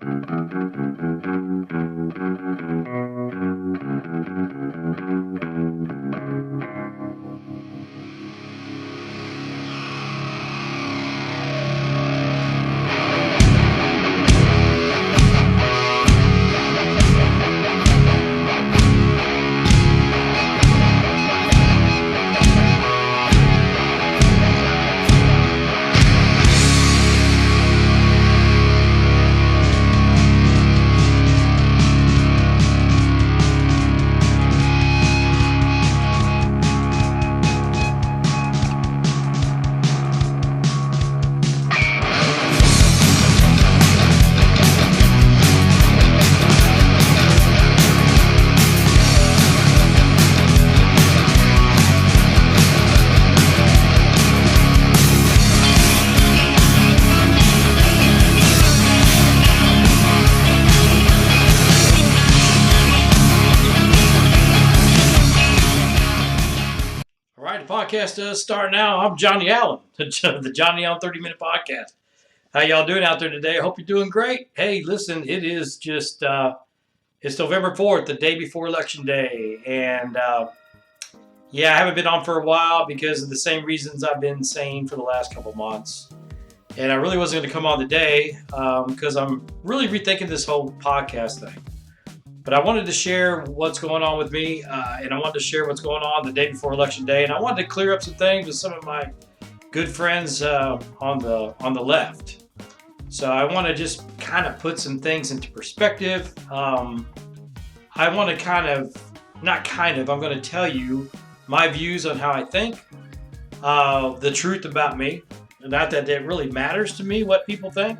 All right, the podcast does start now. I'm Johnny Allen, the Johnny Allen 30-minute podcast. How y'all doing out there today? I hope you're doing great. Hey, listen, it is just, it's November 4th, the day before Election Day. And, yeah, I haven't been on for a while because of the same reasons I've been saying for the last couple months. And I really wasn't going to come on today because I'm really rethinking this whole podcast thing. But I wanted to share what's going on with me, and I wanted to share what's going on the day before Election Day, and I wanted to clear up some things with some of my good friends on the left. So I want to just kind of put some things into perspective. I want to I'm going to tell you my views on how I think, the truth about me. Not that it really matters to me what people think.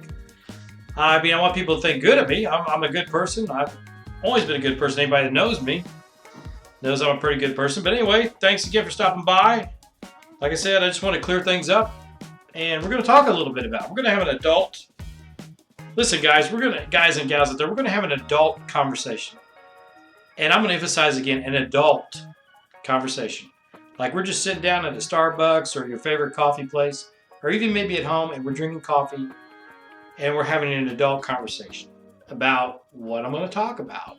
I mean, I want people to think good of me. I'm a good person. I've always been a good person. Anybody that knows me knows I'm a pretty good person. But anyway, thanks again for stopping by. Like I said, I just want to clear things up. And we're going to talk a little bit about it. We're going to have an adult. Listen, guys, guys and gals out there, we're going to have an adult conversation. And I'm going to emphasize again, an adult conversation. Like we're just sitting down at a Starbucks or your favorite coffee place, or even maybe at home, and we're drinking coffee, and we're having an adult conversation about what I'm going to talk about.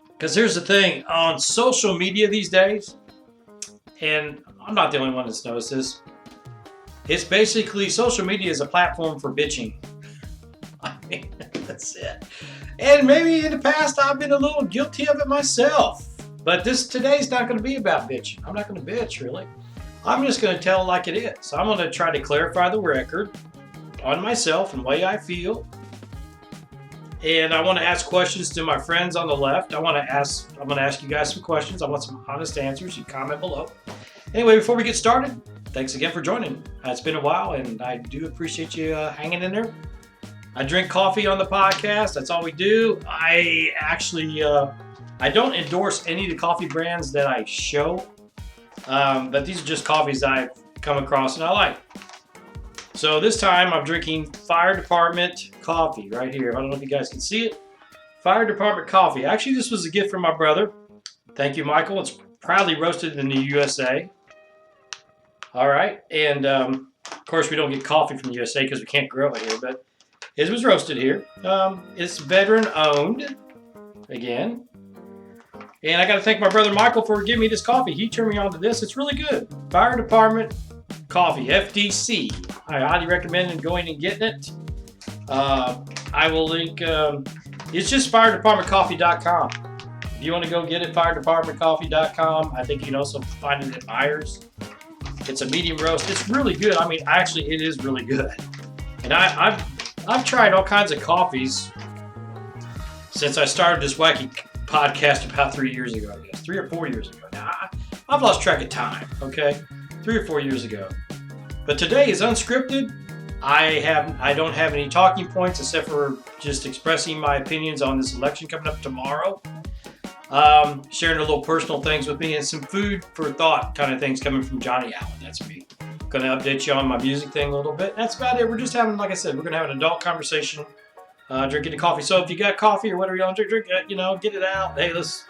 Because here's the thing, on social media these days, and I'm not the only one that's noticed this, it's basically, social media is a platform for bitching. I mean, that's it. And maybe in the past I've been a little guilty of it myself. But today's not going to be about bitching. I'm not going to bitch, really. I'm just going to tell it like it is. I'm going to try to clarify the record on myself and the way I feel. And I want to ask questions to my friends on the left. I'm going to ask you guys some questions. I want some honest answers. You comment below. Anyway, before we get started, thanks again for joining. It's been a while, and I do appreciate you hanging in there. I drink coffee on the podcast. That's all we do. I actually, I don't endorse any of the coffee brands that I show, but these are just coffees I've come across and I like. So this time I'm drinking Fire Department coffee right here. I don't know if you guys can see it. Fire Department coffee. Actually, this was a gift from my brother. Thank you, Michael. It's proudly roasted in the USA. All right. And, of course, we don't get coffee from the USA because we can't grow it here, but it was roasted here. It's veteran owned, again. And I got to thank my brother Michael for giving me this coffee. He turned me on to this. It's really good. Fire Department coffee, FDC. I highly recommend going and getting it. I will link. It's just firedepartmentcoffee.com. If you want to go get it, firedepartmentcoffee.com. I think you can also find it at Myers. It's a medium roast. It's really good. I mean, actually, it is really good. And I've tried all kinds of coffees since I started this wacky podcast about 3 years ago, I guess. 3 or 4 years ago. Now, I've lost track of time, okay? 3 or 4 years ago. But today is unscripted. I don't have any talking points except for just expressing my opinions on this election coming up tomorrow. Sharing a little personal things with me and some food for thought kind of things coming from Johnny Allen. That's me. Going to update you on my music thing a little bit. That's about it. We're just having, like I said, we're going to have an adult conversation. Drinking the coffee. So if you got coffee or whatever you want to drink, get it out. Hey, let's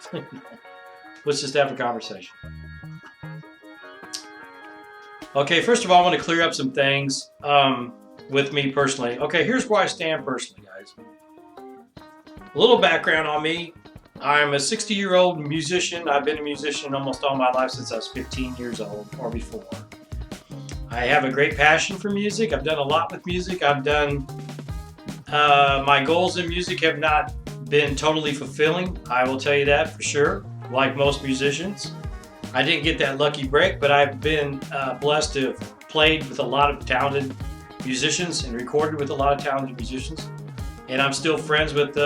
just have a conversation. Okay, first of all, I want to clear up some things. with me personally. Okay, here's where I stand personally, guys. A little background on me. I'm a 60-year-old musician. I've been a musician almost all my life since I was 15 years old or before. I have a great passion for music. I've done a lot with music. My goals in music have not been totally fulfilling. I will tell you that for sure, like most musicians. I didn't get that lucky break, but I've been blessed to have played with a lot of talented musicians and recorded with a lot of talented musicians. And I'm still friends with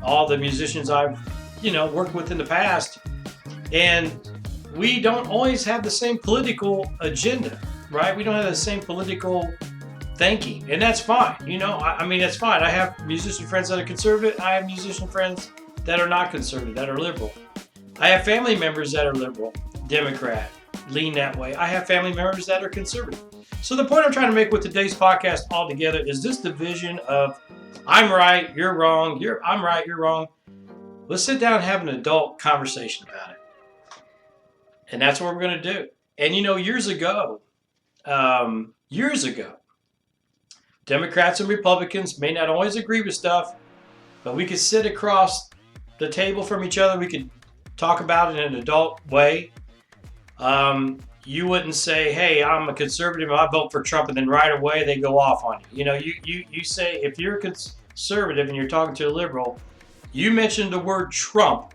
all the musicians I've, worked with in the past. And we don't always have the same political agenda, right? We don't have the same political thinking, and that's fine. That's fine. I have musician friends that are conservative. I have musician friends that are not conservative, that are liberal. I have family members that are liberal, Democrat, lean that way. I have family members that are conservative. So the point I'm trying to make with today's podcast altogether is this division of I'm right, you're wrong, I'm right, you're wrong. Let's sit down and have an adult conversation about it. And that's what we're going to do. And years ago, Democrats and Republicans may not always agree with stuff, but we could sit across the table from each other. We could talk about it in an adult way. You wouldn't say, hey, I'm a conservative, I vote for Trump, and then right away they go off on you. You say, if you're a conservative and you're talking to a liberal, you mention the word Trump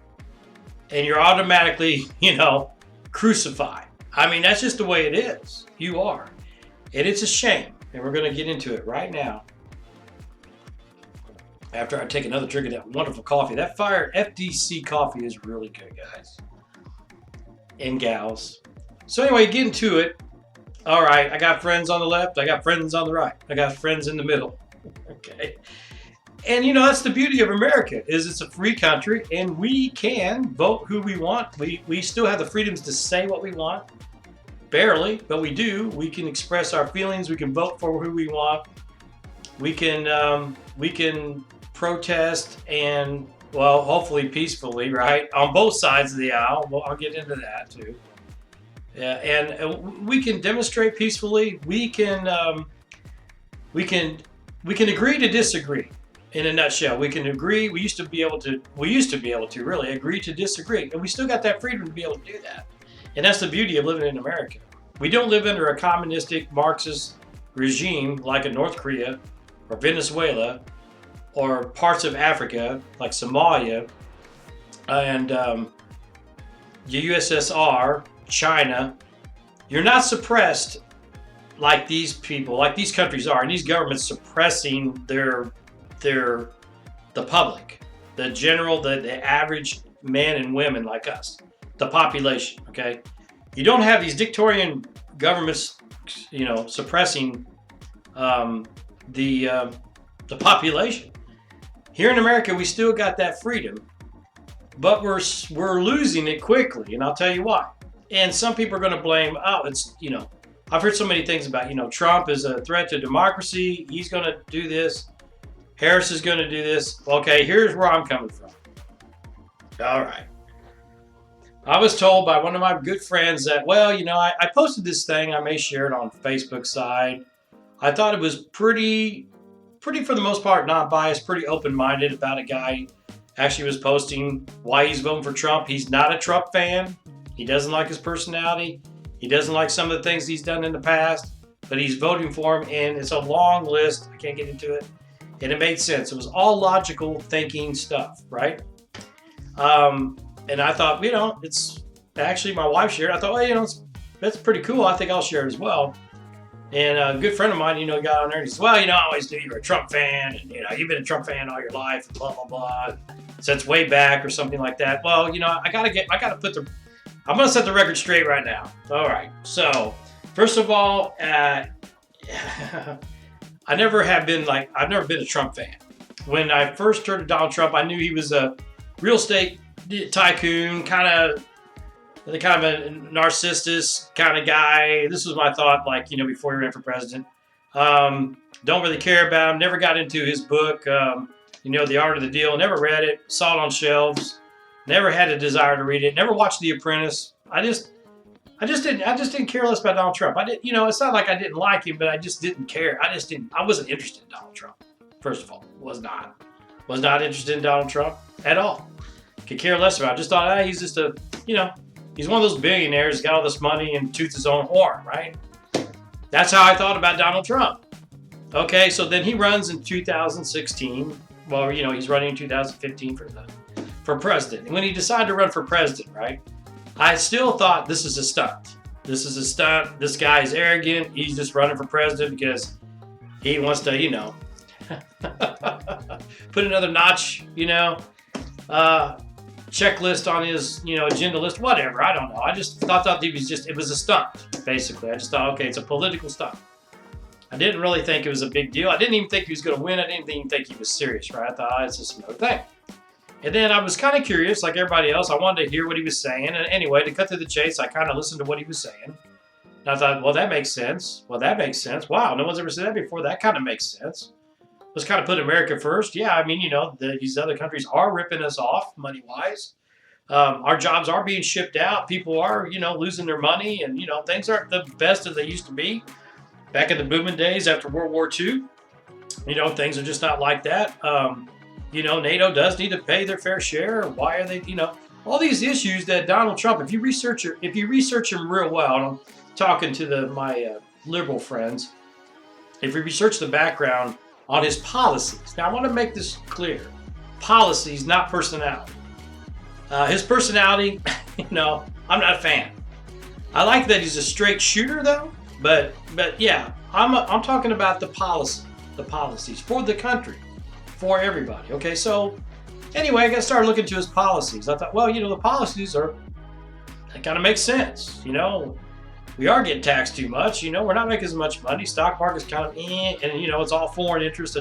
and you're automatically, crucified. That's just the way it is. You are. And it's a shame. And we're going to get into it right now. After I take another drink of that wonderful coffee. That Fire FDC coffee is really good, guys. And gals. So anyway, get into it. All right, I got friends on the left. I got friends on the right. I got friends in the middle. Okay. And that's the beauty of America, is it's a free country and we can vote who we want. We still have the freedoms to say what we want. Barely, but we do. We can express our feelings. We can vote for who we want. We can protest and, well, hopefully peacefully, right? On both sides of the aisle. Well, I'll get into that too. Yeah, and we can demonstrate peacefully. We can agree to disagree. In a nutshell, we can agree. We used to be able to really agree to disagree, and we still got that freedom to be able to do that. And that's the beauty of living in America. We don't live under a communistic Marxist regime like in North Korea or Venezuela or parts of Africa like Somalia and the USSR, China. You're not suppressed like these people, like these countries are, and these governments suppressing the public, the general, the average men and women like us. The population, okay? You don't have these dictatorial governments, suppressing the population. Here in America, we still got that freedom, but we're losing it quickly, and I'll tell you why. And some people are going to blame, I've heard so many things about, Trump is a threat to democracy. He's going to do this. Harris is going to do this. Okay, here's where I'm coming from. All right. I was told by one of my good friends that, I posted this thing. I may share it on Facebook side. I thought it was pretty for the most part, not biased, pretty open-minded about a guy actually was posting why he's voting for Trump. He's not a Trump fan. He doesn't like his personality. He doesn't like some of the things he's done in the past, but he's voting for him, and it's a long list. I can't get into it. And it made sense. It was all logical thinking stuff, right? And I thought, it's actually my wife shared. I thought, that's pretty cool. I think I'll share it as well. And a good friend of mine, got on there and he said, well, I always knew you were a Trump fan. And, you've been a Trump fan all your life, and blah, blah, blah. Since way back or something like that. Well, I'm going to set the record straight right now. All right. So, first of all, I've never been a Trump fan. When I first heard of Donald Trump, I knew he was a real estate tycoon, kind of a narcissist kind of guy. This was my thought, before he ran for president. Don't really care about him. Never got into his book, The Art of the Deal. Never read it. Saw it on shelves. Never had a desire to read it. Never watched The Apprentice. I I just didn't care less about Donald Trump. I didn't, it's not like I didn't like him, but I just didn't care. I wasn't interested in Donald Trump. First of all, was not interested in Donald Trump at all. Could care less about it. Just thought, he's just he's one of those billionaires, got all this money and toots his own horn, right? That's how I thought about Donald Trump. Okay, so then he runs in 2016. Well, he's running in 2015 for president. And when he decided to run for president, right, I still thought this is a stunt. This is a stunt. This guy is arrogant. He's just running for president because he wants to, put another notch, checklist on his, agenda list, whatever. I don't know. I just thought it was a stunt, basically. I just thought, okay, it's a political stunt. I didn't really think it was a big deal. I didn't even think he was going to win. I didn't even think he was serious, right? I thought, it's just another thing. And then I was kind of curious, like everybody else. I wanted to hear what he was saying. And anyway, to cut to the chase, I kind of listened to what he was saying. And I thought, well, that makes sense. Wow, no one's ever said that before. That kind of makes sense. Let's kind of put America first. Yeah, I mean, these other countries are ripping us off money-wise. Our jobs are being shipped out. People are, losing their money. And, things aren't the best as they used to be. Back in the booming days after World War II, things are just not like that. NATO does need to pay their fair share. Why are they, all these issues that Donald Trump, if you research him real well, and I'm talking to my liberal friends, if you research the background on his policies. Now, I want to make this clear. Policies, not personality. His personality, I'm not a fan. I like that he's a straight shooter, though. But yeah, I'm talking about the policies for the country, for everybody. Okay, so anyway, I got started looking to his policies. I thought, well, the policies that kind of make sense. We are getting taxed too much. We're not making as much money. Stock market's kind of and it's all foreign interest.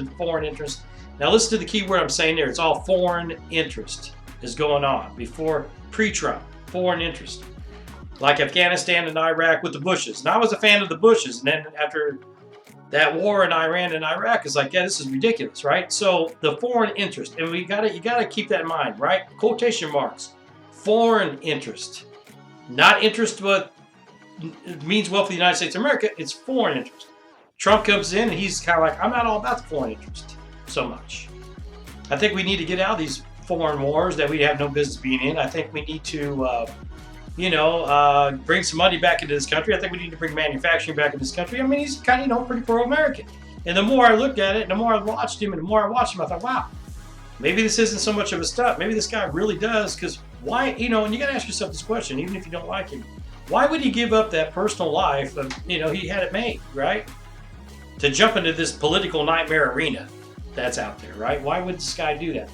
Now listen to the key word I'm saying there. It's all foreign interest is going on before pre-Trump. Foreign interest. Like Afghanistan and Iraq with the Bushes. And I was a fan of the Bushes. And then after that war in Iran and Iraq, it's like, yeah, this is ridiculous, right? So the foreign interest, and you gotta keep that in mind, right? Quotation marks. Foreign interest. Not interest what means well for the United States of America, it's foreign interest. Trump comes in and he's kind of like, I'm not all about the foreign interest so much. I think we need to get out of these foreign wars that we have no business being in. I think we need to bring some money back into this country. I think we need to bring manufacturing back into this country. I mean, he's kind of, pretty pro-American. And the more I looked at it, and the more I watched him, I thought, wow, maybe this isn't so much of a stunt. Maybe this guy really does, because why, and you got to ask yourself this question, even if you don't like him. Why would he give up that personal life of, he had it made, right? To jump into this political nightmare arena that's out there, right? Why would this guy do that?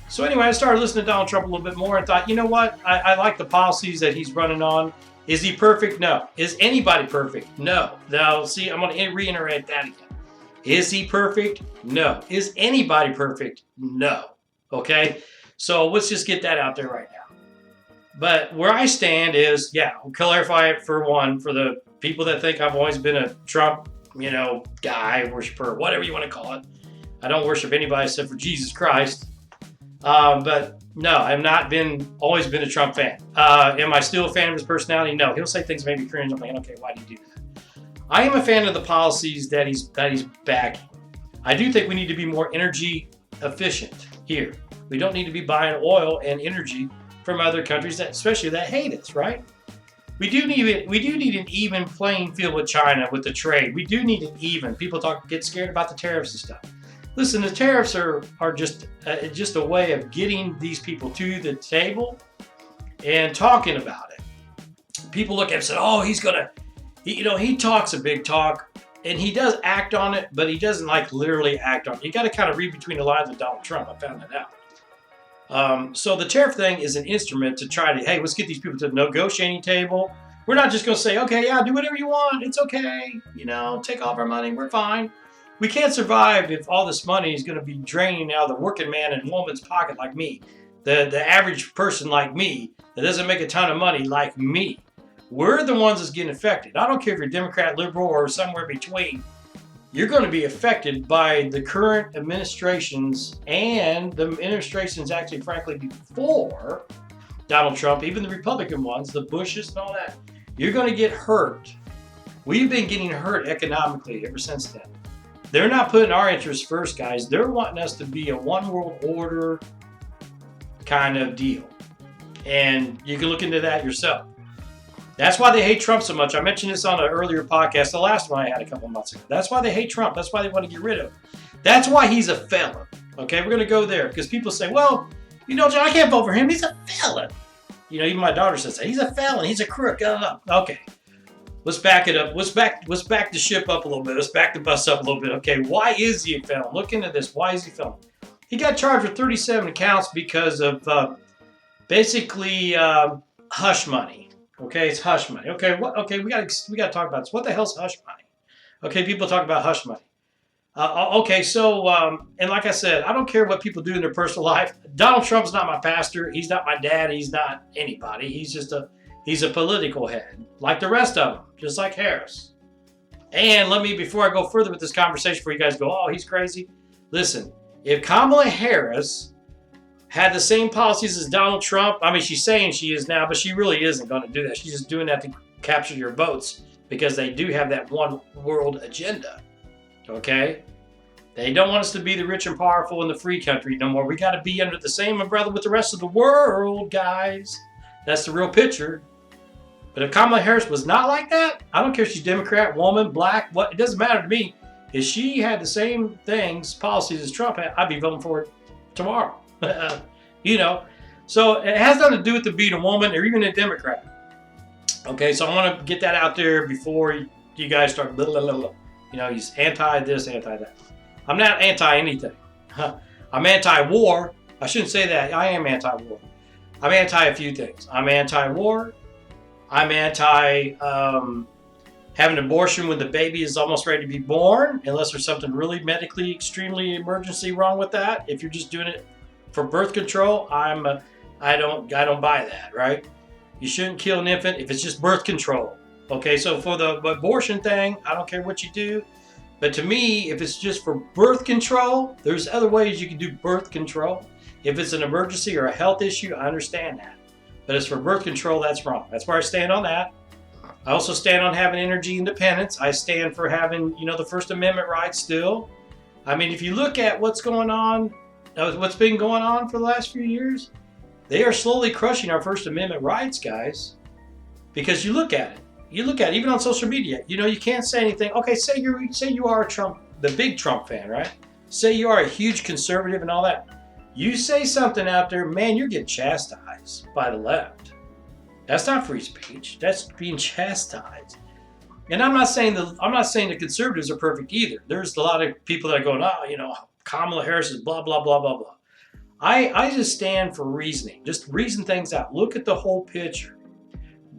So anyway, I started listening to Donald Trump a little bit more and thought, you know what? I like the policies that he's running on. Is he perfect? No. Is anybody perfect? No. Now, see, I'm going to reiterate that again. Is he perfect? No. Is anybody perfect? No. Okay? So let's just get that out there right now. But where I stand is, I'll clarify it for one, for the people that think I've always been a Trump, guy, worshiper, whatever you want to call it. I don't worship anybody except for Jesus Christ. But no, I've not always been a Trump fan. Am I still a fan of his personality? No. He'll say things that make me cringe. I'm like, okay, why do you do that? I am a fan of the policies that he's backing. I do think we need to be more energy efficient here. We don't need to be buying oil and energy from other countries especially that hate us, right? We do need an even playing field with China with the trade. We do need an even. People get scared about the tariffs and stuff. Listen, the tariffs are just a way of getting these people to the table and talking about it. People look at him and say, oh, he talks a big talk, and he does act on it, but he doesn't literally act on it. You got to kind of read between the lines with Donald Trump. I found that out. So the tariff thing is an instrument to try to, hey, let's get these people to the negotiating table. We're not just going to say, okay, yeah, do whatever you want. It's okay. Take all of our money. We're fine. We can't survive if all this money is going to be draining out of the working man and woman's pocket like me. The average person like me that doesn't make a ton of money like me. We're the ones that's getting affected. I don't care if you're Democrat, liberal, or somewhere between. You're going to be affected by the current administrations and the administrations actually, frankly, before Donald Trump, even the Republican ones, the Bushes and all that. You're going to get hurt. We've been getting hurt economically ever since then. They're not putting our interests first, guys. They're wanting us to be a one world order kind of deal. And you can look into that yourself. That's why they hate Trump so much. I mentioned this on an earlier podcast, the last one I had a couple months ago. That's why they hate Trump. That's why they want to get rid of him. That's why he's a felon. Okay, we're going to go there because people say, well, you know, John, I can't vote for him. He's a felon. You know, even my daughter says that. He's a felon. He's a crook. Okay. Let's back it up. Let's back the ship up a little bit. Let's back the bus up a little bit. Okay, why is he a felon? Look into this. Why is he a felon? He got charged with 37 counts because of basically hush money. Okay, it's hush money. Okay, we got to talk about this. What the hell's hush money? Okay, people talk about hush money. Okay, so and like I said, I don't care what people do in their personal life. Donald Trump's not my pastor. He's not my dad. He's not anybody. He's just he's a political head, like the rest of them, just like Harris. And before I go further with this conversation, before you guys go, oh, he's crazy. Listen, if Kamala Harris had the same policies as Donald Trump, I mean, she's saying she is now, but she really isn't going to do that. She's just doing that to capture your votes because they do have that one world agenda. Okay? They don't want us to be the rich and powerful in the free country no more. We got to be under the same umbrella with the rest of the world, guys. That's the real picture. But if Kamala Harris was not like that, I don't care if she's Democrat, woman, black, what, it doesn't matter to me. If she had the same policies as Trump had, I'd be voting for it tomorrow. You know, so it has nothing to do with the being a woman or even a Democrat. Okay, so I want to get that out there before you guys start, you know, he's anti this, anti that. I'm not anti anything. I'm anti-war. I shouldn't say that. I am anti-war. I'm anti a few things. I'm anti-war. I'm anti having an abortion when the baby is almost ready to be born, unless there's something really medically extremely emergency wrong with that. If you're just doing it for birth control, I don't buy that, right? You shouldn't kill an infant if it's just birth control. Okay, so for the abortion thing, I don't care what you do. But to me, if it's just for birth control, there's other ways you can do birth control. If it's an emergency or a health issue, I understand that. But as for birth control, that's wrong. That's where I stand on that. I also stand on having energy independence. I stand for having, you know, the First Amendment rights still. I mean, if you look at what's going on, what's been going on for the last few years, they are slowly crushing our First Amendment rights, guys. Because you look at it. You look at it, even on social media. You know, you can't say anything. Okay, say you are a Trump, the big Trump fan, right? Say you are a huge conservative and all that. You say something out there, man, you're getting chastised by the left. That's not free speech. That's being chastised. And I'm not saying the conservatives are perfect either. There's a lot of people that are going, oh, you know, Kamala Harris is blah, blah, blah, blah, blah. I just stand for reasoning. Just reason things out. Look at the whole picture.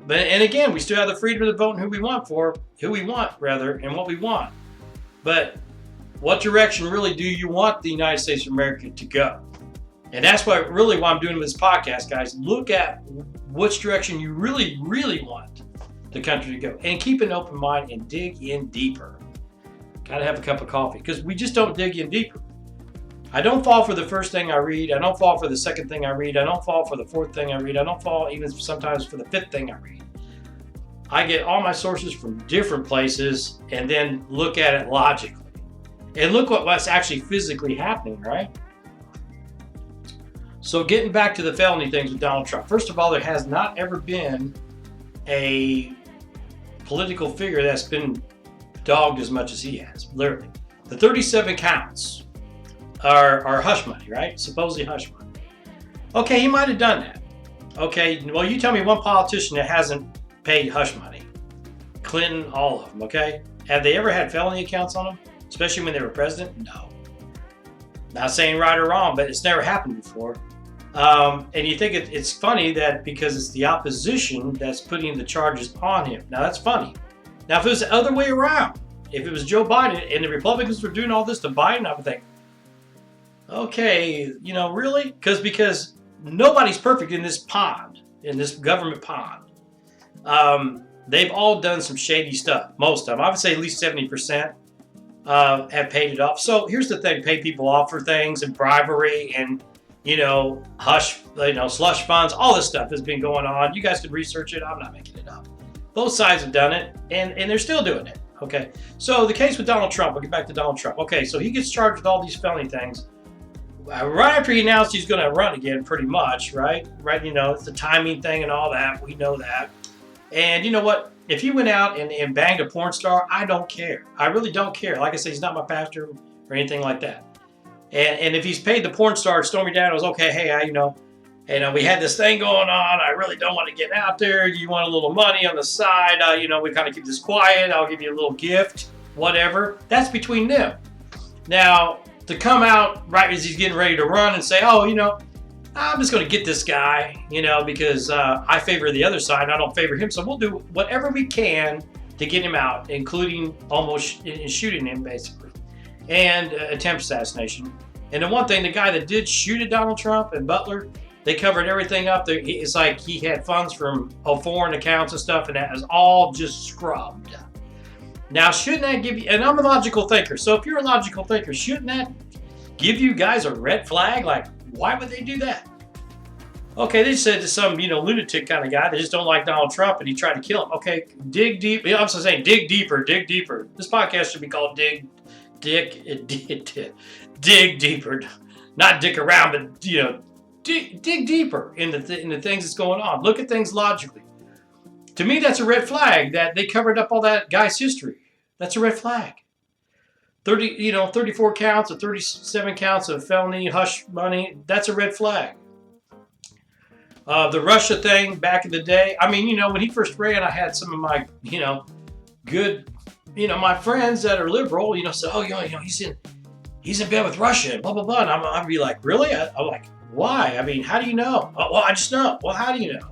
And again, we still have the freedom to vote and who we want, and what we want. But what direction really do you want the United States of America to go? And that's why I'm doing this podcast, guys. Look at which direction you really, really want the country to go. And keep an open mind and dig in deeper. Gotta have a cup of coffee, because we just don't dig in deeper. I don't fall for the first thing I read. I don't fall for the second thing I read. I don't fall for the fourth thing I read. I don't fall even sometimes for the fifth thing I read. I get all my sources from different places and then look at it logically. And look what's actually physically happening, right? So getting back to the felony things with Donald Trump. First of all, there has not ever been a political figure that's been dogged as much as he has, literally. The 37 counts are hush money, right? Supposedly hush money. Okay, he might have done that. Okay, well, you tell me one politician that hasn't paid hush money. Clinton, all of them, okay? Have they ever had felony accounts on them? Especially when they were president? No. Not saying right or wrong, but it's never happened before. And you think it's funny that because it's the opposition that's putting the charges on him. Now, that's funny. Now, if it was the other way around, if it was Joe Biden and the Republicans were doing all this to Biden, I would think, okay, you know, really? Because nobody's perfect in this pond, in this government pond. They've all done some shady stuff, most of them. I would say at least 70% have paid it off. So here's the thing, pay people off for things and bribery and, you know, slush funds, all this stuff has been going on. You guys can research it. I'm not making it up. Both sides have done it, and they're still doing it. Okay, so the case with Donald Trump, we'll get back to Donald Trump. Okay, so he gets charged with all these felony things. Right after he announced he's going to run again, pretty much, right? Right, it's the timing thing and all that. We know that. And you know what? If he went out and banged a porn star, I don't care. I really don't care. Like I said, he's not my pastor or anything like that. And if he's paid the porn star Stormy Daniels, okay, hey, we had this thing going on. I really don't want to get out there. You want a little money on the side? We kind of keep this quiet. I'll give you a little gift, whatever. That's between them. Now, to come out right as he's getting ready to run and say, I'm just going to get this guy, because I favor the other side. I don't favor him. So we'll do whatever we can to get him out, including almost shooting him, basically, and attempt assassination. And the one thing, the guy that did shoot at Donald Trump and Butler, they covered everything up. It's like he had funds from foreign accounts and stuff, and that is all just scrubbed. Now, shouldn't that give you, and I'm a logical thinker, so if you're a logical thinker, shouldn't that give you guys a red flag? Like, why would they do that? Okay, they said to some, lunatic kind of guy that just don't like Donald Trump and he tried to kill him. Okay, dig deep. I'm just saying, dig deeper, dig deeper. This podcast should be called Dig Deeper. Not dick around, but, dig deeper in the things that's going on. Look at things logically. To me, that's a red flag that they covered up all that guy's history. That's a red flag. 34 counts or 37 counts of felony hush money. That's a red flag. The Russia thing back in the day. When he first ran, I had some of my, good, my friends that are liberal, say, he's in bed with Russia and blah, blah, blah. And I'd be like, really? I'm like, why? How do you know? Oh, well, I just know. Well, how do you know?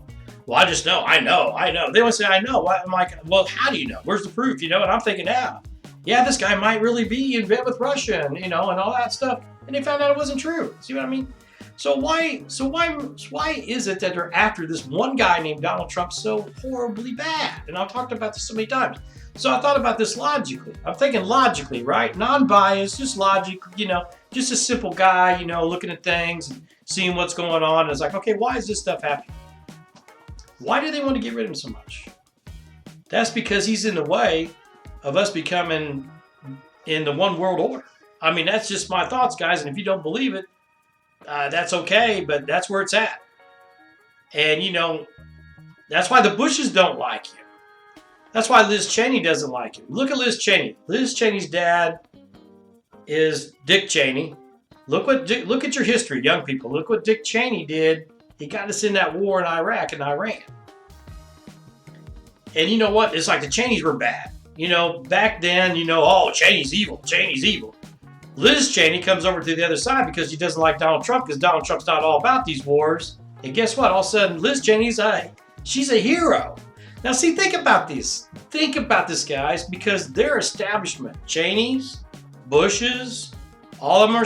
Well, I just know. I know. They always say, I know. I'm like, well, how do you know? Where's the proof? And I'm thinking, yeah, this guy might really be in bed with Russia and, and all that stuff. And they found out it wasn't true. See what I mean? So why is it that they're after this one guy named Donald Trump so horribly bad? And I've talked about this so many times. So I thought about this logically. I'm thinking logically, right? Non-biased, just logic, just a simple guy, looking at things and seeing what's going on. And it's like, okay, why is this stuff happening? Why do they want to get rid of him so much? That's because he's in the way of us becoming in the one world order. That's just my thoughts, guys. And if you don't believe it, that's okay, but that's where it's at. And, that's why the Bushes don't like him. That's why Liz Cheney doesn't like him. Look at Liz Cheney. Liz Cheney's dad is Dick Cheney. Look at your history, young people. Look what Dick Cheney did. He got us in that war in Iraq and Iran. And you know what? It's like the Cheneys were bad. Back then, Cheney's evil. Cheney's evil. Liz Cheney comes over to the other side because she doesn't like Donald Trump because Donald Trump's not all about these wars. And guess what? All of a sudden, Liz Cheney's she's a hero. Now, see, think about this. Think about this, guys, because their establishment, Cheneys, Bushes, all of them are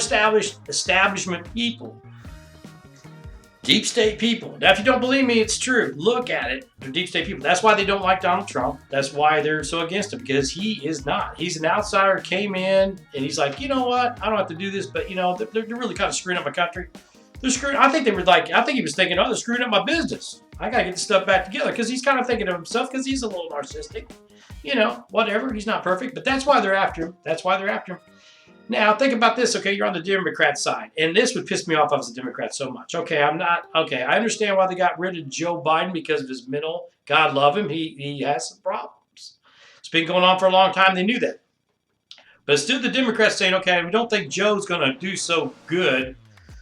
establishment people. Deep state people. Now, if you don't believe me, it's true. Look at it. They're deep state people. That's why they don't like Donald Trump. That's why they're so against him, because he is not. He's an outsider, came in, and he's like, you know what? I don't have to do this, but, they're really kind of screwing up my country. They're screwing. I think he was thinking, they're screwing up my business. I got to get this stuff back together, because he's kind of thinking of himself, because he's a little narcissistic. Whatever. He's not perfect, but that's why they're after him. That's why they're after him. Now, think about this, okay? You're on the Democrat side, and this would piss me off as a Democrat so much. Okay, I understand why they got rid of Joe Biden because of his mental, God love him, he has some problems. It's been going on for a long time, they knew that. But still the Democrats saying, okay, we don't think Joe's going to do so good,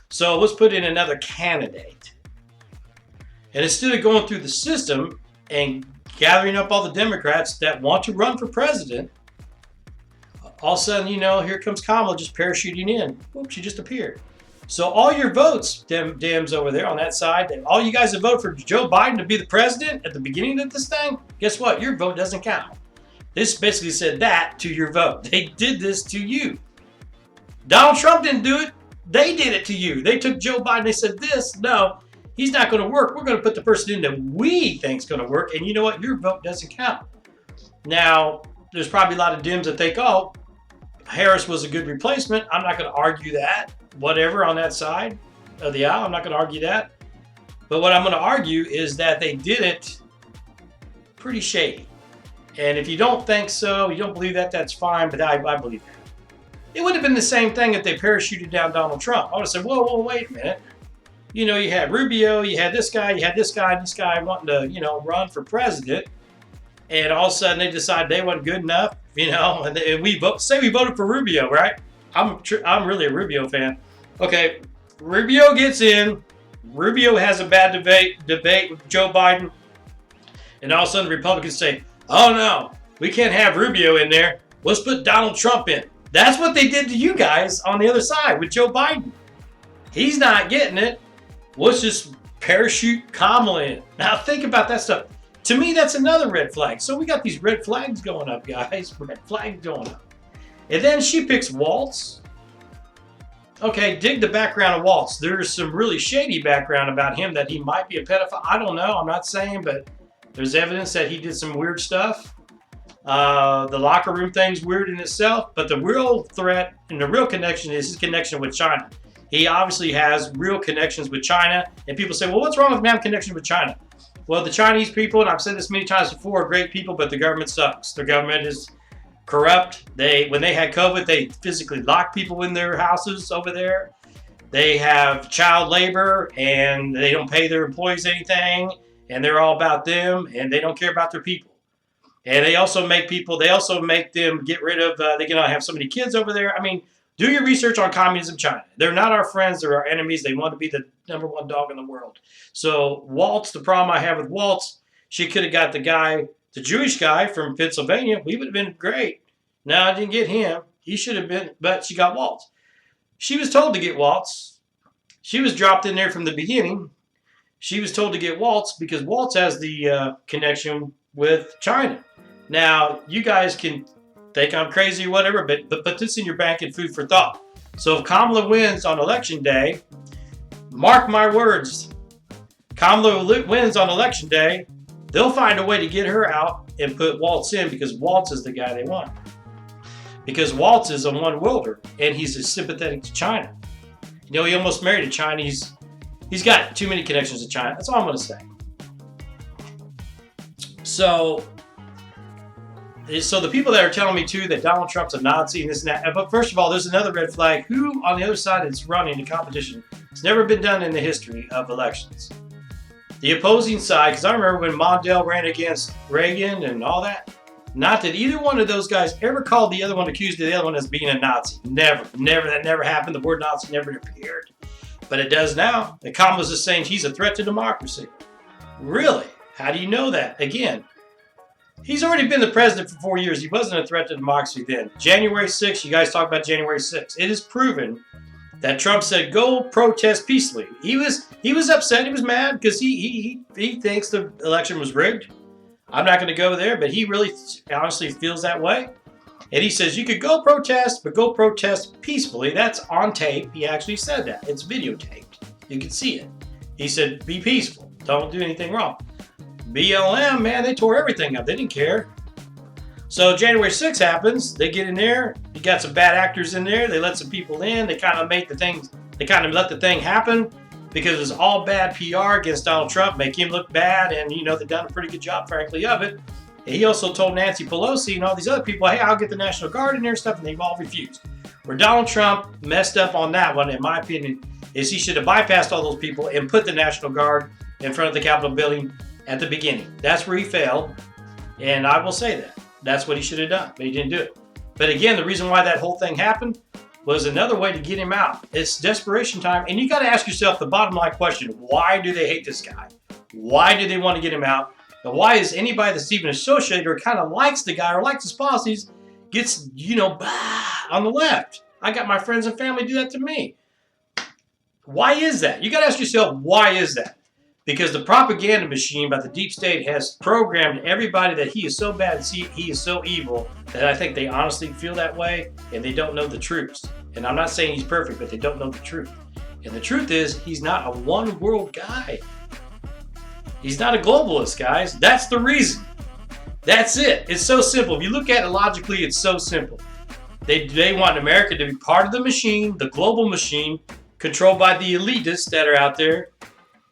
so let's put in another candidate. And instead of going through the system and gathering up all the Democrats that want to run for president, all of a sudden, here comes Kamala just parachuting in. Whoops, she just appeared. So all your votes, Dems over there on that side, all you guys that vote for Joe Biden to be the president at the beginning of this thing, guess what? Your vote doesn't count. This basically said that to your vote. They did this to you. Donald Trump didn't do it. They did it to you. They took Joe Biden. They said no, he's not going to work. We're going to put the person in that we think is going to work. And you know what? Your vote doesn't count. Now, there's probably a lot of Dems that think, Harris was a good replacement. I'm not going to argue that. Whatever on that side of the aisle, I'm not going to argue that. But what I'm going to argue is that they did it pretty shady. And if you don't think so, you don't believe that, that's fine, but I believe that. It would have been the same thing if they parachuted down Donald Trump. I would have said, whoa, wait a minute. You know, you had Rubio, you had this guy, this guy wanting to, you know, run for president. And all of a sudden they decided they weren't good enough, you know, and we voted for Rubio, right? I'm really a Rubio fan. Okay, Rubio gets in. Rubio has a bad debate with Joe Biden. And all of a sudden Republicans say, oh no, we can't have Rubio in there. Let's put Donald Trump in. That's what they did to you guys on the other side with Joe Biden. He's not getting it. Let's just parachute Kamala in. Now think about that stuff. To me, that's another red flag. So we got these red flags going up, guys. Red flags going up. And then she picks Waltz. Okay, dig the background of Waltz. There's some really shady background about him that he might be a pedophile. I don't know. I'm not saying, but there's evidence that he did some weird stuff. The locker room thing's weird in itself, but the real threat and the real connection is his connection with China. He obviously has real connections with China, and people say, well, what's wrong with having connection with China? Well, the Chinese people, and I've said this many times before, are great people, but the government sucks. The government is corrupt. When they had COVID, they physically locked people in their houses over there. They have child labor, and they don't pay their employees anything, and they're all about them, and they don't care about their people. And they also make them get rid of, they cannot have so many kids over there. I mean, do your research on communism China. They're not our friends, they're our enemies. They want to be the #1 dog in the world. So Waltz, the problem I have with Waltz, she could have got the Jewish guy from Pennsylvania. He would have been great. No, I didn't get him. He should have been, but she got Waltz. She was told to get Waltz. She was dropped in there from the beginning. She was told to get Waltz because Waltz has the connection with China. Now, you guys can think I'm crazy or whatever, but put this in your bank and food for thought. So if Kamala wins on election day, mark my words, Kamala wins on election day, they'll find a way to get her out and put Waltz in because Waltz is the guy they want. Because Waltz is a one-worlder and he's sympathetic to China. You know, he almost married a Chinese. He's got too many connections to China. That's all I'm going to say. So the people that are telling me too that Donald Trump's a Nazi and this and that, but first of all, there's another red flag. Who on the other side is running the competition? It's never been done in the history of elections. The opposing side, because I remember when Mondale ran against Reagan and all that, not that either one of those guys ever called the other one, accused the other one as being a Nazi. Never. That never happened. The word Nazi never appeared. But it does now. And Kamala's just saying he's a threat to democracy. Really? How do you know that? Again, he's already been the president for 4 years. He wasn't a threat to democracy then. January 6th, you guys talk about January 6th. It is proven that Trump said, go protest peacefully. He was upset. He was mad because he thinks the election was rigged. I'm not going to go there, but he really honestly feels that way. And he says, you could go protest, but go protest peacefully. That's on tape. He actually said that. It's videotaped. You can see it. He said, be peaceful. Don't do anything wrong. BLM, man, they tore everything up. They didn't care. So January 6th happens. They get in there. You got some bad actors in there. They let some people in. They kind of let the thing happen because it was all bad PR against Donald Trump, make him look bad. And, you know, they've done a pretty good job, frankly, of it. And he also told Nancy Pelosi and all these other people, hey, I'll get the National Guard in there and stuff, and they've all refused. Where Donald Trump messed up on that one, in my opinion, is he should have bypassed all those people and put the National Guard in front of the Capitol building at the beginning. That's where he failed, and I will say that. That's what he should have done, but he didn't do it. But again, the reason why that whole thing happened was another way to get him out. It's desperation time, and you got to ask yourself the bottom line question, why do they hate this guy? Why do they want to get him out? And why is anybody that's even associated or kind of likes the guy or likes his policies gets, on the left? I got my friends and family do that to me. Why is that? You got to ask yourself, why is that? Because the propaganda machine by the deep state has programmed everybody that he is so bad, he is so evil, that I think they honestly feel that way and they don't know the truth. And I'm not saying he's perfect, but they don't know the truth. And the truth is, he's not a one world guy. He's not a globalist, guys. That's the reason. That's it. It's so simple. If you look at it logically, it's so simple. They want America to be part of the machine, the global machine, controlled by the elitists that are out there.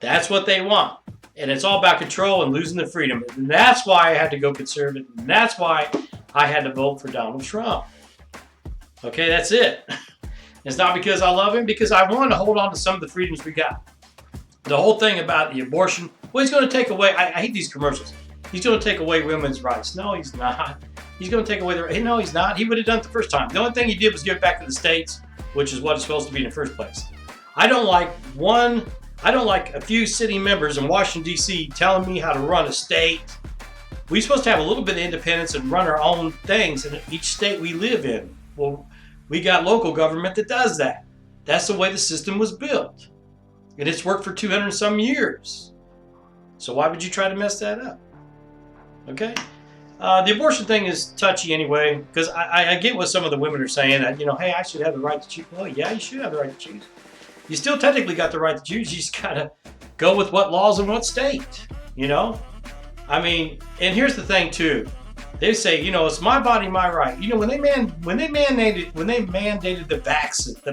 That's what they want. And it's all about control and losing the freedom. And that's why I had to go conservative. And that's why I had to vote for Donald Trump. Okay, that's it. It's not because I love him, because I want to hold on to some of the freedoms we got. The whole thing about the abortion, well, he's going to take away, I hate these commercials. He's going to take away women's rights. No, he's not. He's going to take away their, no, he's not. He would have done it the first time. The only thing he did was give it back to the states, which is what it's supposed to be in the first place. I don't like a few city members in Washington, D.C. telling me how to run a state. We're supposed to have a little bit of independence and run our own things in each state we live in. Well, we got local government that does that. That's the way the system was built. And it's worked for 200 and some years. So why would you try to mess that up? Okay? The abortion thing is touchy anyway, because I get what some of the women are saying, that, hey, I should have the right to choose. Well, yeah, you should have the right to choose. You still technically got the right to choose. You just gotta go with what laws in what state, I mean, and here's the thing too. They say, it's my body, my right. When they mandated the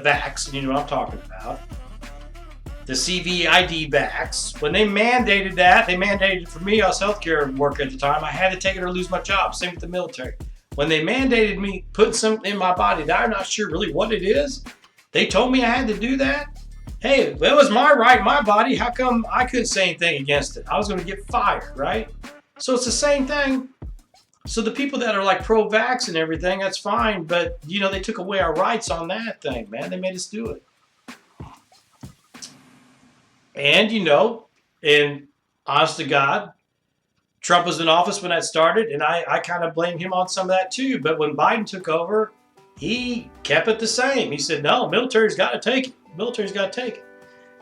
vax, you know what I'm talking about, the CVID vax. When they mandated that, they mandated it for me. I was healthcare worker at the time. I had to take it or lose my job. Same with the military. When they mandated me putting something in my body that I'm not sure really what it is, they told me I had to do that. Hey, it was my right, my body. How come I couldn't say anything against it? I was going to get fired, right? So it's the same thing. So the people that are like pro-vax and everything, that's fine. But, they took away our rights on that thing, man. They made us do it. And, and honest to God, Trump was in office when that started. And I kind of blame him on some of that too. But when Biden took over, he kept it the same. He said, no, military's got to take it. Military's got to take it.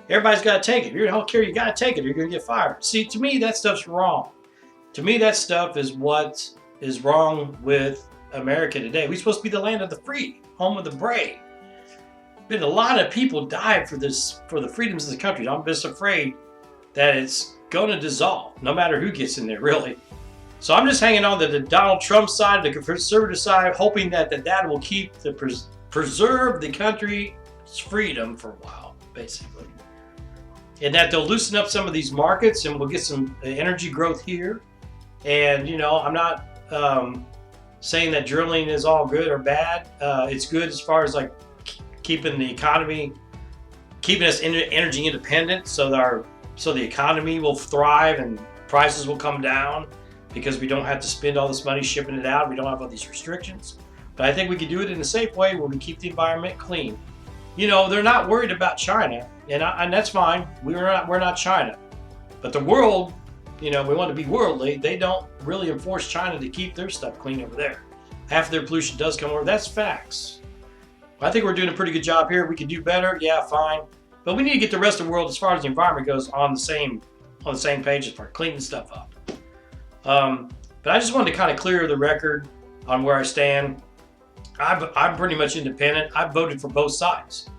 Everybody's got to take it. If you're in healthcare, you got to take it or you're going to get fired. See, to me, that stuff's wrong. To me, that stuff is what is wrong with America today. We're supposed to be the land of the free, home of the brave. Been a lot of people died for the freedoms of the country. I'm just afraid that it's going to dissolve, no matter who gets in there, really. So I'm just hanging on to the Donald Trump side, the conservative side, hoping that will keep preserve the country's freedom for a while, basically. And that they'll loosen up some of these markets and we'll get some energy growth here. And, I'm not saying that drilling is all good or bad. It's good as far as like keeping the economy, keeping us energy independent so the economy will thrive and prices will come down because we don't have to spend all this money shipping it out. We don't have all these restrictions. But I think we can do it in a safe way where we keep the environment clean. They're not worried about China, and that's fine. We're not China. But the world, we want to be worldly. They don't really enforce China to keep their stuff clean over there. Half of their pollution does come over. That's facts. I think we're doing a pretty good job here. We could do better. Yeah, fine. But we need to get the rest of the world, as far as the environment goes, on the same page as far as cleaning stuff up. But I just wanted to kind of clear the record on where I stand. I'm pretty much independent. I've voted for both sides.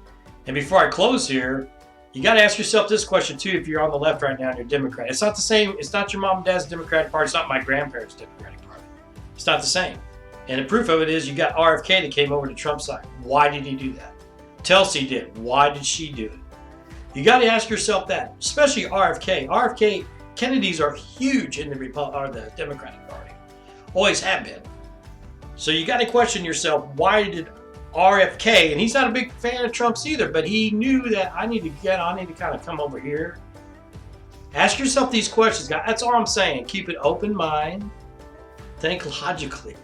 And before I close here, you got to ask yourself this question too. If you're on the left right now and you're Democrat, it's not the same. It's not your mom and dad's Democratic Party. It's not my grandparents' Democratic Party. It's not the same. And the proof of it is you got RFK that came over to Trump's side. Why did he do that? Tulsi did. Why did she do it? You got to ask yourself that, especially RFK. Kennedys are huge in the Democratic Party. Always have been. So you got to question yourself, why did RFK, and he's not a big fan of Trump's either, but he knew that I need to kind of come over here. Ask yourself these questions, guys. That's all I'm saying. Keep an open mind. Think logically.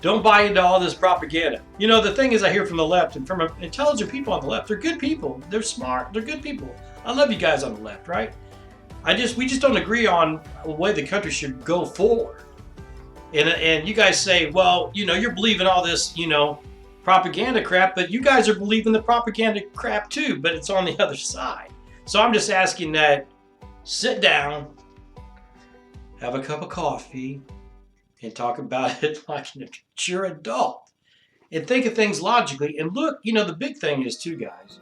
Don't buy into all this propaganda. The thing is, I hear from the left and from intelligent people on the left. They're good people. They're smart. They're good people. I love you guys on the left, right? We just don't agree on the way the country should go forward. And you guys say, well, you're believing all this, propaganda crap, but you guys are believing the propaganda crap too, but it's on the other side. So I'm just asking that sit down, have a cup of coffee, and talk about it like a mature adult. And think of things logically. And look, the big thing is too, guys,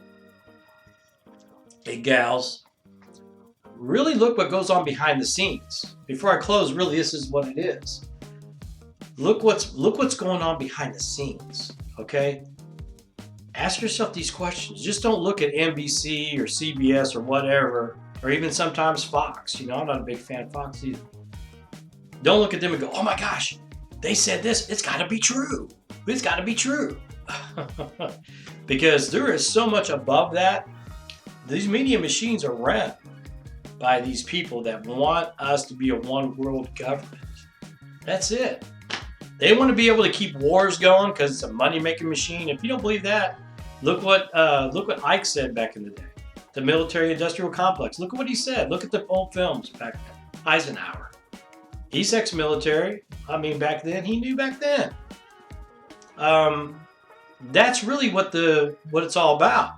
hey gals, really look what goes on behind the scenes. Before I close, really, this is what it is. Look what's going on behind the scenes, okay? Ask yourself these questions. Just don't look at NBC or CBS or whatever or even sometimes Fox. You know, I'm not a big fan of Fox either. Don't look at them and go, oh my gosh, they said this. It's got to be true. It's got to be true. Because there is so much above that. These media machines are run by these people that want us to be a one world government. That's it. They want to be able to keep wars going because it's a money making machine. If you don't believe that, look what Ike said back in the day. The military industrial complex. Look at what he said. Look at the old films back then. Eisenhower. He's ex-military. I mean, back then, he knew back then. That's really what it's all about.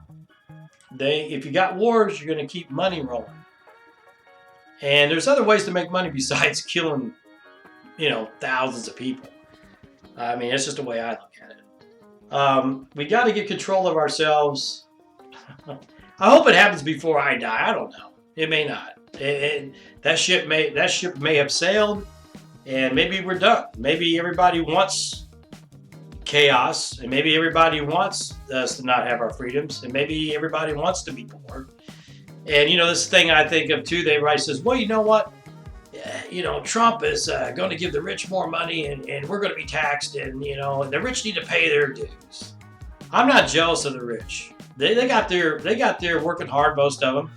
If you got wars, you're going to keep money rolling. And there's other ways to make money besides killing, thousands of people. I mean, it's just the way I look at it. We got to get control of ourselves. I hope it happens before I die. I don't know. It may not. That ship may have sailed, and maybe we're done. Maybe everybody wants chaos, and maybe everybody wants us to not have our freedoms, and maybe everybody wants to be poor. And this thing I think of too. Everybody says, "Well, you know what? Trump is going to give the rich more money, and we're going to be taxed, and the rich need to pay their dues." I'm not jealous of the rich. They got their working hard, most of them.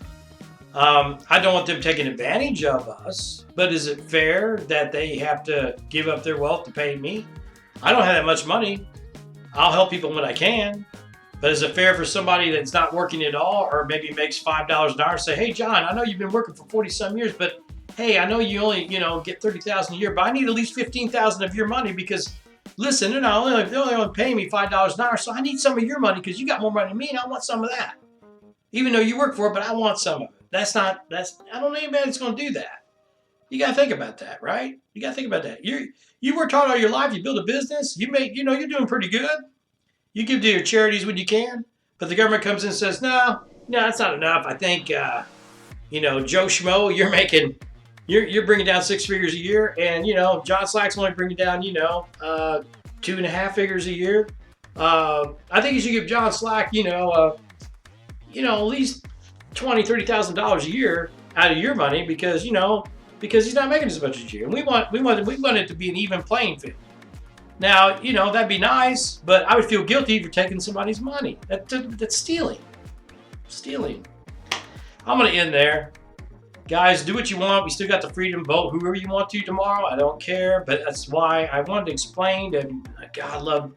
I don't want them taking advantage of us, but is it fair that they have to give up their wealth to pay me? I don't have that much money. I'll help people when I can. But is it fair for somebody that's not working at all, or maybe makes $5 an hour, say, "Hey, John, I know you've been working for 40-some years, but hey, I know you only, get $30,000 a year, but I need at least $15,000 of your money because, listen, they're only paying me $5 an hour, so I need some of your money because you got more money than me, and I want some of that. Even though you work for it, but I want some of it." I don't know anybody that's going to do that. You got to think about that, right? You got to think about that. You worked hard all your life. You built a business. You made, you're doing pretty good. You give to your charities when you can, but the government comes in and says, no, that's not enough. I think, Joe Schmo, you're bringing down 6 figures a year, and John Slack's only bringing down 2.5 figures a year. I think you should give John Slack at least $20,000-$30,000 a year out of your money because he's not making as much as you, and we want it to be an even playing field. Now that'd be nice, but I would feel guilty for taking somebody's money. That's stealing. I'm gonna end there. Guys, do what you want. We still got the freedom to vote whoever you want to tomorrow. I don't care, but that's why I wanted to explain that God love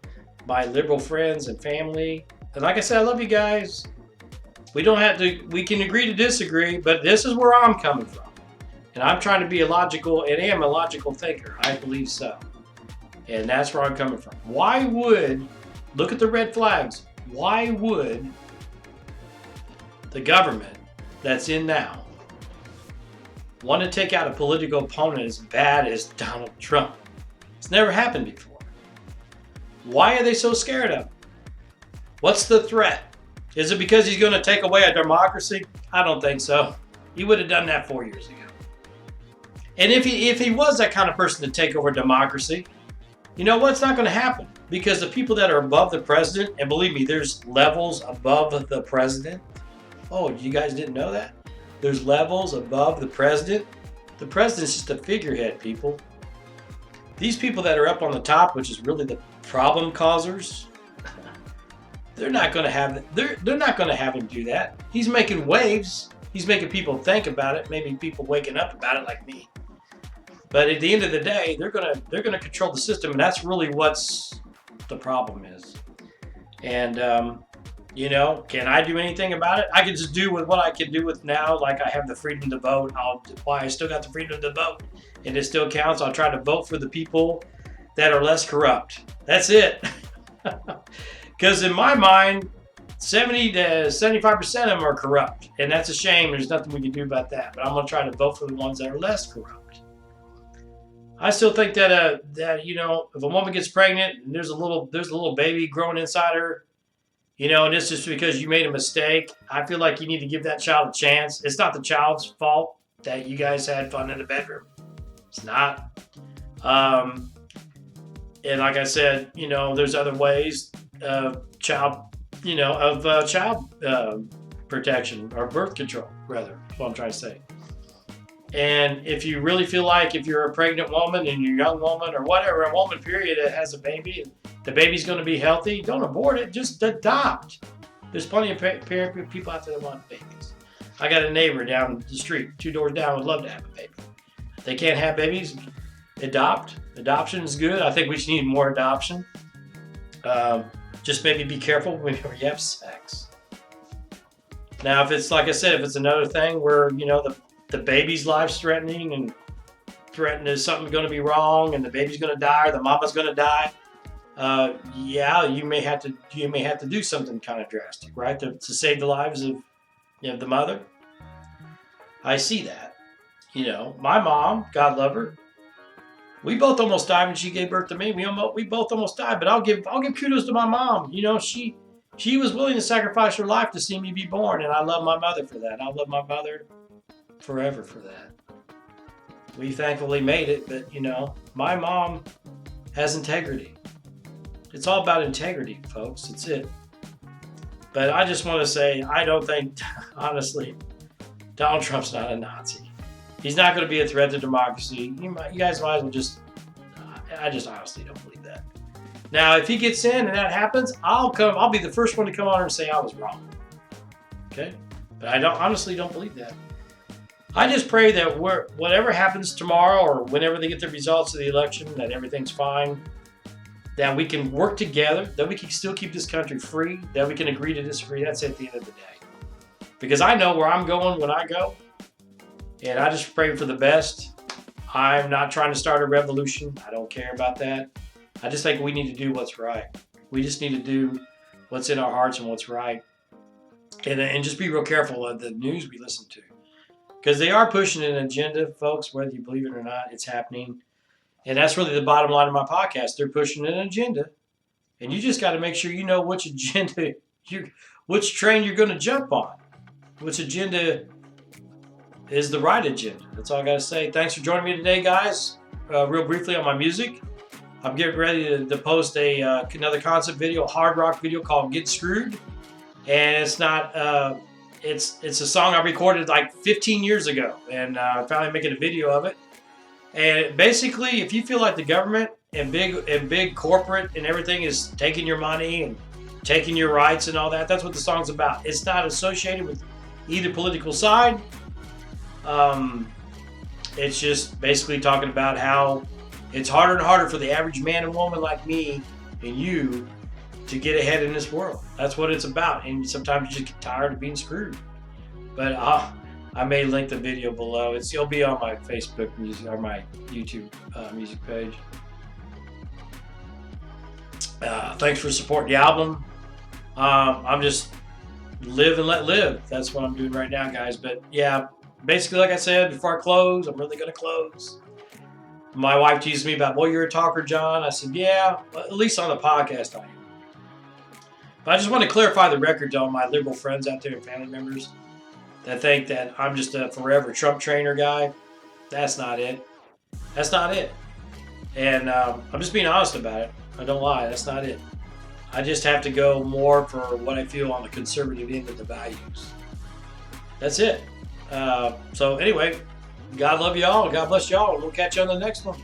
my liberal friends and family. And like I said, I love you guys. We can agree to disagree, but this is where I'm coming from. And I'm trying to be am a logical thinker. I believe so. And that's where I'm coming from. Look at the red flags. Why would the government that's in now want to take out a political opponent as bad as Donald Trump? It's never happened before. Why are they so scared of him? What's the threat? Is it because he's going to take away a democracy? I don't think so. He would have done that 4 years ago. And if he was that kind of person to take over democracy, you know what's not going to happen? Because the people that are above the president, and believe me, there's levels above the president. Oh, you guys didn't know that? There's levels above the president. The president's just a figurehead, people. These people that are up on the top, which is really the problem causers, they're not going to have him do that. He's making waves. He's making people think about it. Maybe people waking up about it like me. But at the end of the day, they're gonna control the system, and that's really what's the problem is. And can I do anything about it? I can just do with what I can do with now. Like I have the freedom to vote. I still got the freedom to vote, and it still counts. I'll try to vote for the people that are less corrupt. That's it. Because in my mind, 70 to 75% of them are corrupt, and that's a shame. There's nothing we can do about that. But I'm gonna try to vote for the ones that are less corrupt. I still think that if a woman gets pregnant and there's a little baby growing inside her, and it's just because you made a mistake, I feel like you need to give that child a chance. It's not the child's fault that you guys had fun in the bedroom. It's not. And like I said, child protection, or birth control, rather. That's what I'm trying to say. And if you really feel like if you're a pregnant woman and you're a young woman or whatever, a woman period that has a baby, and the baby's going to be healthy, don't abort it, just adopt. There's plenty of people out there that want babies. I got a neighbor down the street, 2 doors down, would love to have a baby. They can't have babies, adopt. Adoption is good. I think we just need more adoption. Just maybe be careful whenever you have sex. Now, if it's, like I said, if it's another thing where, the baby's life's threatening and there's something going to be wrong and the baby's going to die or the mama's going to die, you may have to do something kind of drastic, right, to save the lives of the mother. I see that. My mom, God love her, we both almost died when she gave birth to me. We both almost died, but I'll give kudos to my mom. She was willing to sacrifice her life to see me be born, and I love my mother for that. I'll love my mother forever for that. We thankfully made it, but my mom has integrity. It's all about integrity, folks. That's it. But I just want to say, I don't think, honestly, Donald Trump's not a Nazi. He's not going to be a threat to democracy. You guys might as well just, I just honestly don't believe that. Now, if he gets in and that happens, I'll be the first one to come on and say I was wrong. Okay? But I honestly don't believe that. I just pray that whatever happens tomorrow or whenever they get the results of the election, that everything's fine, that we can work together, that we can still keep this country free, that we can agree to disagree. That's at the end of the day. Because I know where I'm going when I go, and I just pray for the best. I'm not trying to start a revolution. I don't care about that. I just think we need to do what's right. We just need to do what's in our hearts and what's right. And just be real careful of the news we listen to. Because they are pushing an agenda, folks, whether you believe it or not, it's happening. And that's really the bottom line of my podcast. They're pushing an agenda. And you just got to make sure you know which agenda, which train you're going to jump on. Which agenda is the right agenda. That's all I got to say. Thanks for joining me today, guys. Real briefly on my music. I'm getting ready to post another concept video, a hard rock video called Get Screwed. And it's not... It's a song I recorded like 15 years ago, and I'm finally making a video of it. And basically, if you feel like the government and big corporate and everything is taking your money and taking your rights and all that, that's what the song's about. It's not associated with either political side. It's just basically talking about how it's harder and harder for the average man and woman like me and you to get ahead in this world. That's what it's about. And sometimes you just get tired of being screwed. But I may link the video below. It'll be on my Facebook music or my YouTube music page. Thanks for supporting the album. I'm just live and let live. That's what I'm doing right now, guys. But yeah, basically, like I said, before I close, I'm really going to close. My wife teased me about, well, you're a talker, John. I said, yeah, at least on the podcast I am. But I just want to clarify the record to all my liberal friends out there and family members that think that I'm just a forever Trump trainer guy. That's not it. That's not it. And I'm just being honest about it. I don't lie. That's not it. I just have to go more for what I feel on the conservative end of the values. That's it. So anyway, God love y'all. God bless y'all. We'll catch you on the next one.